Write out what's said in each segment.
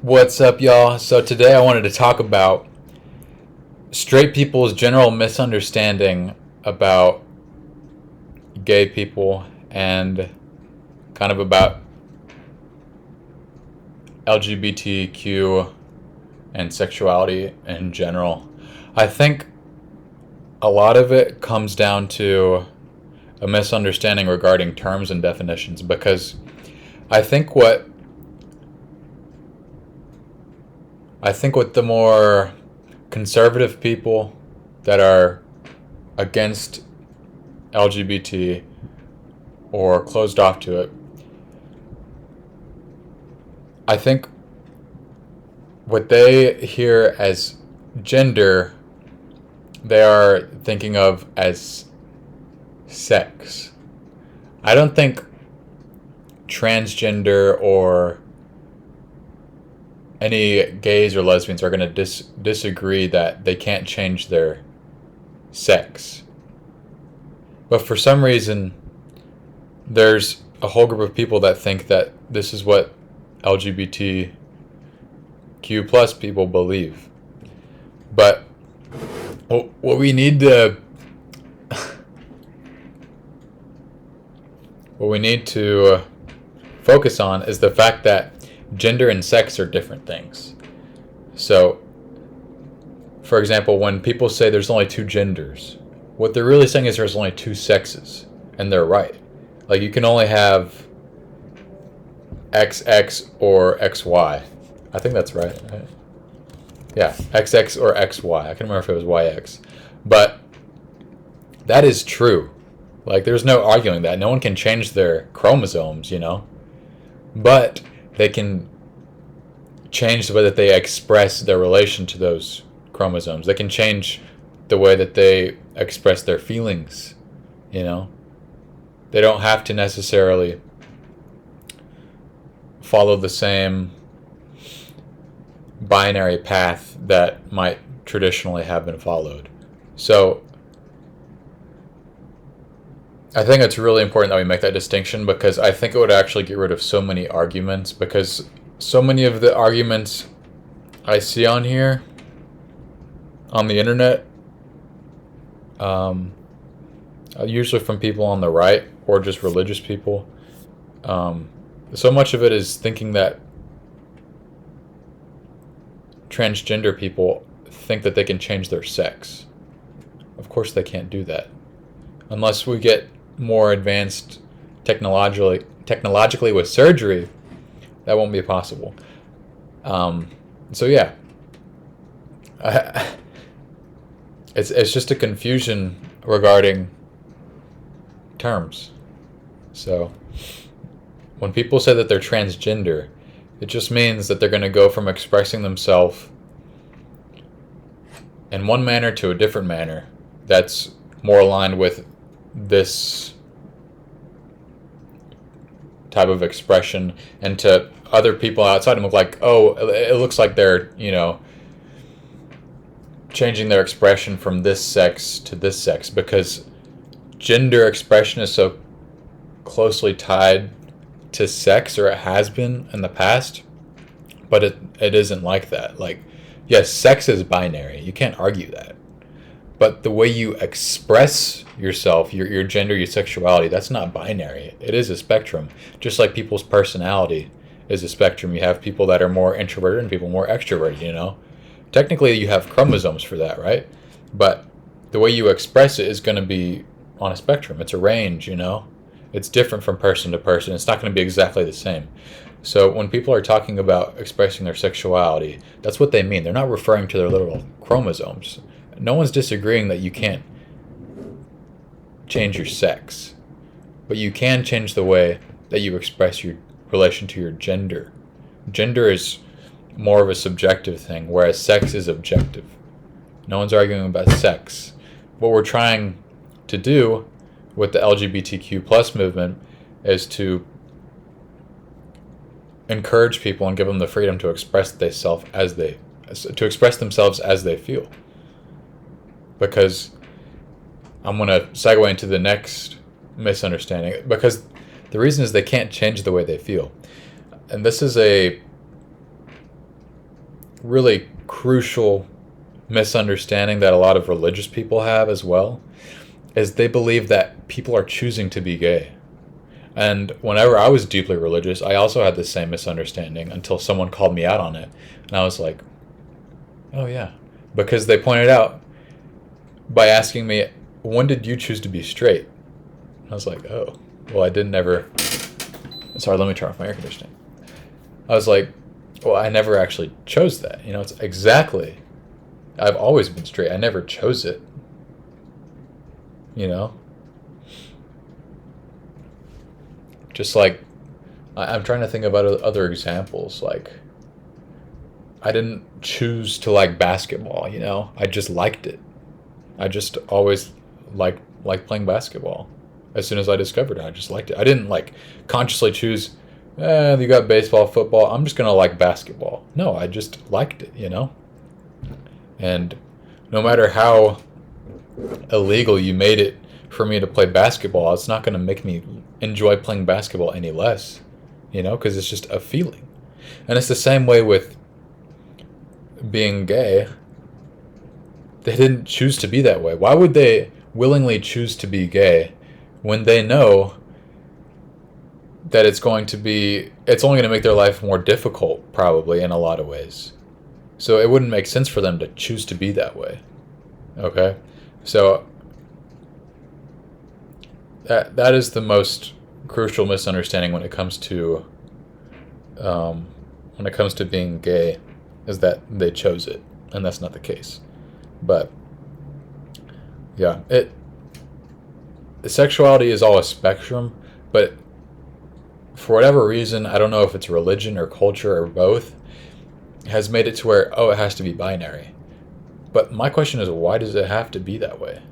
What's up, y'all? So today I wanted to talk about straight people's general misunderstanding about gay people and kind of about LGBTQ and sexuality in general. I think a lot of it comes down to a misunderstanding regarding terms and definitions, because I think what the more conservative people that are against LGBT or closed off to it, I think what they hear as gender, they are thinking of as sex. I don't think transgender or any gays or lesbians are going to disagree that they can't change their sex. But for some reason, there's a whole group of people that think that this is what LGBTQ plus people believe. But what we need to focus on is the fact that gender and sex are different things. So, for example, when people say there's only two genders, what they're really saying is there's only two sexes, and they're right. Like, you can only have XX or XY. I think that's right. Yeah, XX or XY. I can't remember if it was YX. But that is true. Like, there's no arguing that. No one can change their chromosomes, But they can change the way that they express their relation to those chromosomes. They can change the way that they express their feelings, They don't have to necessarily follow the same binary path that might traditionally have been followed. So I think it's really important that we make that distinction, because I think it would actually get rid of so many arguments, because so many of the arguments I see on here, on the internet, usually from people on the right or just religious people, so much of it is thinking that transgender people think that they can change their sex. Of course they can't do that. Unless we get more advanced technologically with surgery, that won't be possible. So yeah, it's just a confusion regarding terms. So when people say that they're transgender, it just means that they're going to go from expressing themselves in one manner to a different manner that's more aligned with this type of expression, and to other people outside them look like, oh, it looks like they're, changing their expression from this sex to this sex, because gender expression is so closely tied to sex, or it has been in the past, but it isn't like that. Like, yes, sex is binary. You can't argue that. But the way you express yourself, your gender, your sexuality, that's not binary. It is a spectrum. Just like people's personality is a spectrum. You have people that are more introverted and people more extroverted, Technically, you have chromosomes for that, right? But the way you express it is going to be on a spectrum. It's a range, It's different from person to person. It's not going to be exactly the same. So when people are talking about expressing their sexuality, that's what they mean. They're not referring to their literal chromosomes. No one's disagreeing that you can't change your sex, but you can change the way that you express your relation to your gender. Gender is more of a subjective thing, whereas sex is objective. No one's arguing about sex. What we're trying to do with the LGBTQ plus movement is to encourage people and give them the freedom to express themselves as they feel. Because I'm going to segue into the next misunderstanding, because the reason is they can't change the way they feel. And this is a really crucial misunderstanding that a lot of religious people have as well is they believe that people are choosing to be gay. And whenever I was deeply religious, I also had the same misunderstanding until someone called me out on it. And I was like, oh yeah. Because they pointed out by asking me, when did you choose to be straight? I was like, oh, well, I didn't ever. Sorry, let me turn off my air conditioning. I was like, well, I never actually chose that. It's exactly. I've always been straight. I never chose it. Just like, I'm trying to think about other examples. Like, I didn't choose to like basketball, I just liked it. I just always liked playing basketball. As soon as I discovered it, I just liked it. I didn't like consciously choose, you got baseball, football, I'm just going to like basketball. No, I just liked it, And no matter how illegal you made it for me to play basketball, it's not going to make me enjoy playing basketball any less, because it's just a feeling. And it's the same way with being gay. They didn't choose to be that way. Why would they willingly choose to be gay when they know that it's only going to make their life more difficult, probably, in a lot of ways? So it wouldn't make sense for them to choose to be that way. Okay? So that is the most crucial misunderstanding when it comes to being gay, is that they chose it, and that's not the case. But yeah, sexuality is all a spectrum, but for whatever reason, I don't know if it's religion or culture or both, has made it to where, it has to be binary. But my question is, why does it have to be that way?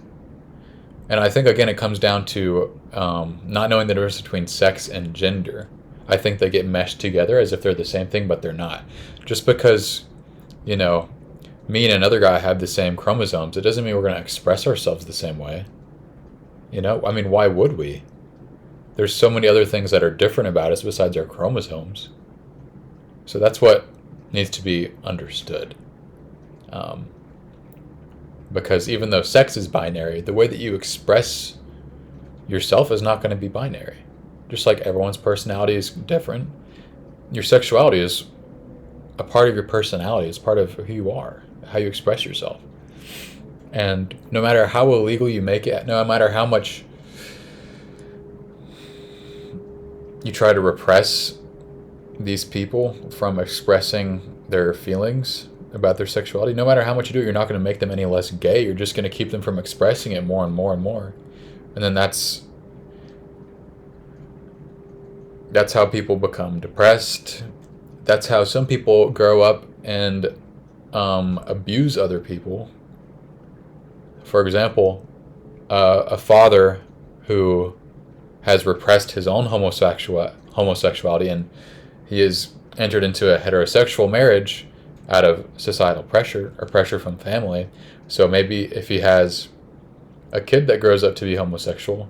And I think, again, it comes down to not knowing the difference between sex and gender. I think they get meshed together as if they're the same thing, but they're not. Just because, me and another guy have the same chromosomes, it doesn't mean we're going to express ourselves the same way. Why would we? There's so many other things that are different about us besides our chromosomes. So that's what needs to be understood. Because even though sex is binary, the way that you express yourself is not going to be binary. Just like everyone's personality is different, your sexuality is a part of your personality. It's part of who you are, how you express yourself. And no matter how illegal you make it, no matter how much you try to repress these people from expressing their feelings about their sexuality, no matter how much you do it, you're not going to make them any less gay. You're just going to keep them from expressing it more and more and more. And then that's how people become depressed. That's how some people grow up and abuse other people. For example, a father who has repressed his own homosexuality, and he has entered into a heterosexual marriage out of societal pressure or pressure from family. So maybe if he has a kid that grows up to be homosexual,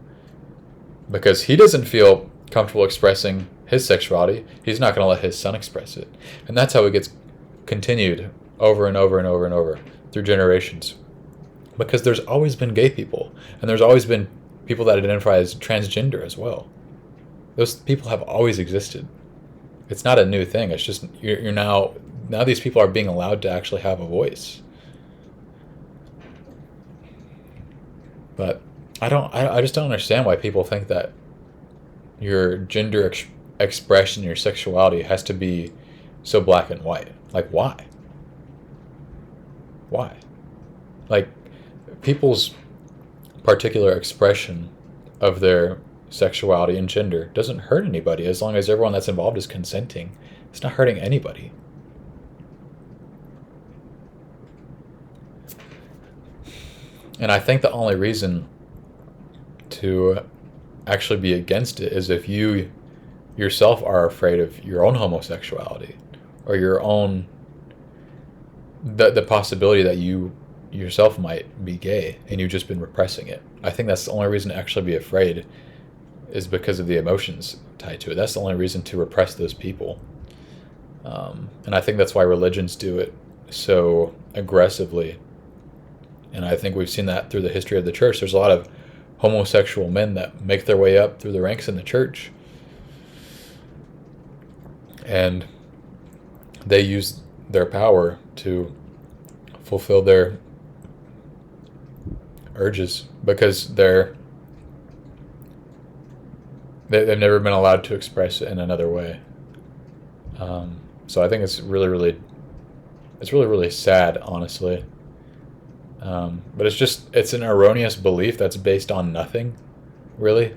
because he doesn't feel comfortable expressing his sexuality, he's not going to let his son express it. And that's how it gets continued over and over and over and over through generations. Because there's always been gay people, and there's always been people that identify as transgender as well. Those people have always existed. It's not a new thing. It's just you're now these people are being allowed to actually have a voice. But I just don't understand why people think that your gender expression, your sexuality has to be so black and white. Like, why? Why? Like, people's particular expression of their sexuality and gender doesn't hurt anybody as long as everyone that's involved is consenting. It's not hurting anybody. And I think the only reason to actually be against it is if you yourself are afraid of your own homosexuality or your own the possibility that you yourself might be gay and you've just been repressing it. I think that's the only reason to actually be afraid, is because of the emotions tied to it. That's the only reason to repress those people. And I think that's why religions do it so aggressively. And I think we've seen that through the history of the church. There's a lot of homosexual men that make their way up through the ranks in the church. And they use their power to fulfill their urges because they've never been allowed to express it in another way. So I think it's really, really sad, honestly. But it's an erroneous belief that's based on nothing, really.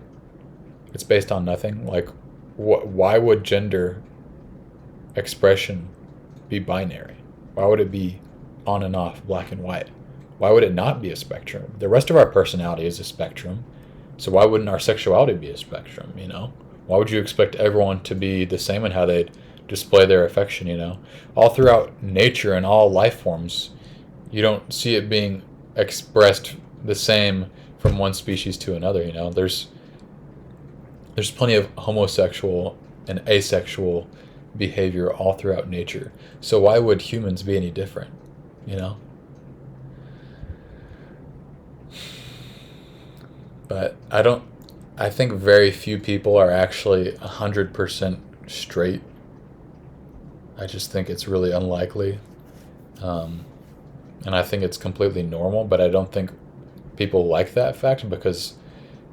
It's based on nothing. Like, why would gender expression be binary? Why would it be on and off, black and white? Why would it not be a spectrum? The rest of our personality is a spectrum. So why wouldn't our sexuality be a spectrum, you know? Why would you expect everyone to be the same in how they display their affection, you know? All throughout nature and all life forms, you don't see it being expressed the same from one species to another, you know? There's plenty of homosexual and asexual behavior all throughout nature. So why would humans be any different, you know? But I think very few people are actually 100% straight. I just think it's really unlikely. And I think it's completely normal, but I don't think people like that fact because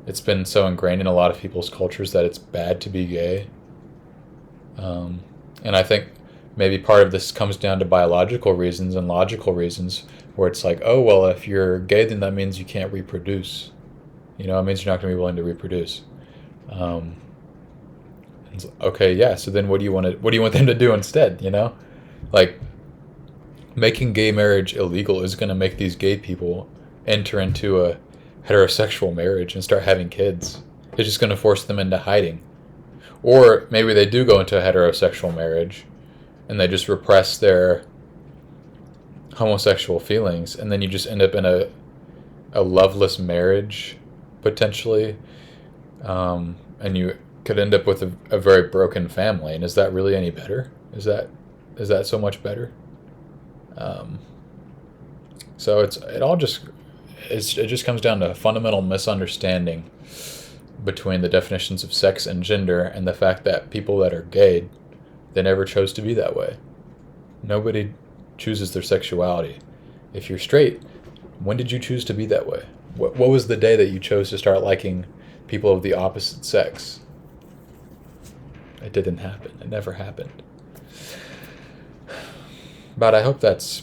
it's been so ingrained in a lot of people's cultures that it's bad to be gay. And I think maybe part of this comes down to biological reasons and logical reasons where it's like, oh, well, if you're gay, then that means you can't reproduce. You know, it means you're not going to be willing to reproduce. Okay, yeah. So then, what do you want them to do instead? You know, like making gay marriage illegal is going to make these gay people enter into a heterosexual marriage and start having kids. It's just going to force them into hiding. Or maybe they do go into a heterosexual marriage, and they just repress their homosexual feelings, and then you just end up in a loveless marriage. Potentially, and you could end up with a very broken family. And is that really any better? Is that so much better? So it just comes down to a fundamental misunderstanding between the definitions of sex and gender, and the fact that people that are gay, they never chose to be that way. Nobody chooses their sexuality. If you're straight, when did you choose to be that way? What was the day that you chose to start liking people of the opposite sex? It didn't happen. It never happened. But I hope that's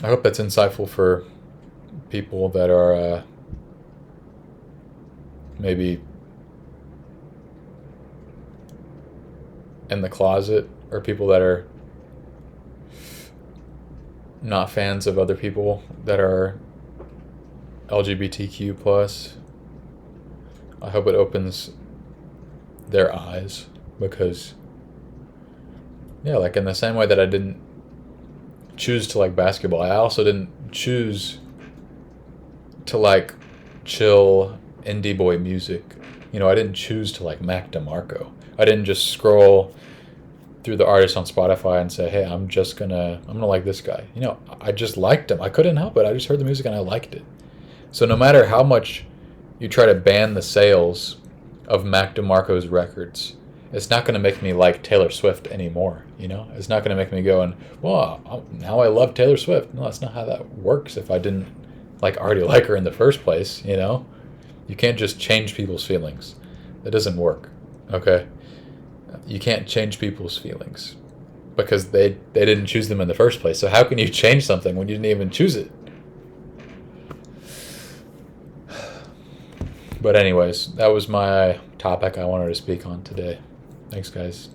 insightful for people that are maybe in the closet, or people that are not fans of other people that are LGBTQ plus. I hope it opens their eyes, because yeah, like in the same way that I didn't choose to like basketball, I also didn't choose to like chill indie boy music. You know, I didn't choose to like Mac DeMarco. I didn't just scroll through the artists on Spotify and say, hey, I'm gonna like this guy. You know, I just liked him. I couldn't help it. I just heard the music and I liked it. So no matter how much you try to ban the sales of Mac DeMarco's records, it's not going to make me like Taylor Swift anymore, you know? It's not going to make me go and, well, now I love Taylor Swift. No, that's not how that works if I didn't already like her in the first place, you know? You can't just change people's feelings. That doesn't work, okay? You can't change people's feelings because they didn't choose them in the first place. So how can you change something when you didn't even choose it? But anyways, that was my topic I wanted to speak on today. Thanks, guys.